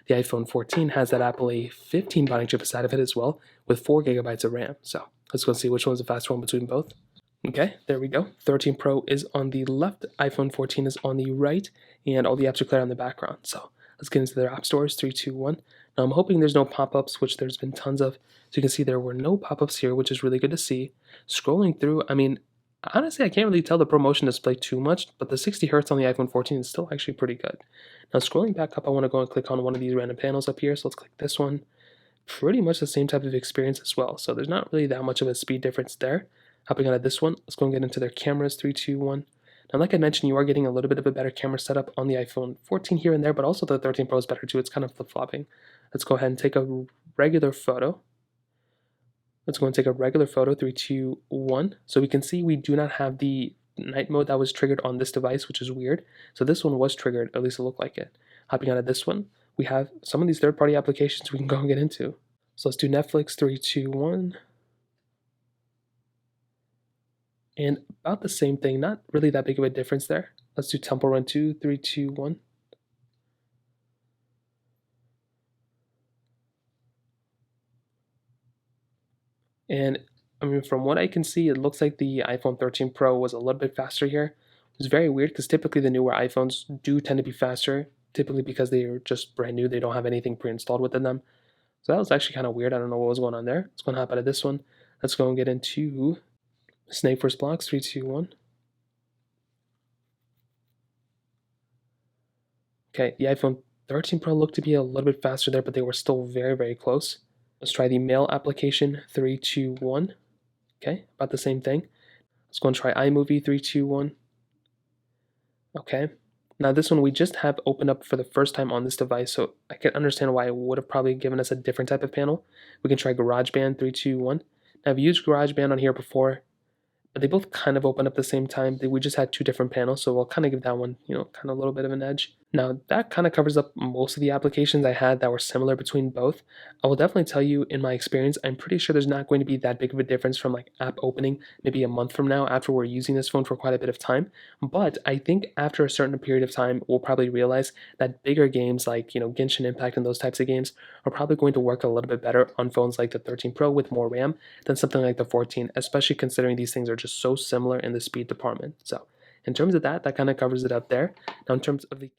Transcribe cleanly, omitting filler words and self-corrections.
The iPhone 14 has that Apple A15 bionic chip inside of it as well, with 4 gigabytes of RAM. So let's go see which one's the faster one between both. Okay, there we go. 13 Pro is on the left, iPhone 14 is on the right, and all the apps are clear on the background. So let's get into their app stores. 3, 2, 1. Now I'm hoping there's no pop-ups, which there's been tons of. So you can see there were no pop-ups here, which is really good to see. Scrolling through, I mean, honestly, I can't really tell the promotion display too much, but the 60 hertz on the iPhone 14 is still actually pretty good. Now scrolling back up, I want to go and click on one of these random panels up here. So let's click this one. Pretty much the same type of experience as well. So there's not really that much of a speed difference there. Hopping out of this one, let's go and get into their cameras. 3, 2, 1. Now, like I mentioned, you are getting a little bit of a better camera setup on the iPhone 14 here and there, but also the 13 Pro is better too. It's kind of flip-flopping. Let's go ahead and take a regular photo. Let's go and take a regular photo. 3, 2, 1. So we can see we do not have the night mode that was triggered on this device, which is weird. So this one was triggered, at least it looked like it. Hopping out of this one, we have some of these third-party applications we can go and get into. So let's do Netflix. 3, 2, 1. And about the same thing, not really that big of a difference there. Let's do Temple Run 2, 3, 2, 1. And I mean, from what I can see, it looks like the iPhone 13 Pro was a little bit faster here. It's very weird because typically the newer iPhones do tend to be faster, typically because they are just brand new. They don't have anything pre-installed within them. So that was actually kind of weird. I don't know what was going on there. Let's go and hop out of this one. Let's go and get into Snake Force Blocks. 3, 2, 1. Okay, the iPhone 13 Pro looked to be a little bit faster there, but they were still very, very close. Let's try the Mail application. 3, 2, 1. Okay, about the same thing. Let's go and try iMovie. 3, 2, 1. Okay. Now this one we just have opened up for the first time on this device, so I can understand why it would have probably given us a different type of panel. We can try Garageband. 3, 2, 1. Now I've used Garageband on here before, but they both kind of open up at the same time. We just had 2 different panels, so we'll kind of give that one, kind of a little bit of an edge. Now that kind of covers up most of the applications I had that were similar between both. I will definitely tell you, in my experience, I'm pretty sure there's not going to be that big of a difference from like app opening maybe a month from now after we're using this phone for quite a bit of time. But I think after a certain period of time, we'll probably realize that bigger games like, Genshin Impact and those types of games are probably going to work a little bit better on phones like the 13 Pro with more RAM than something like the 14, especially considering these things are just so similar in the speed department. So in terms of that kind of covers it up there. Now in terms of the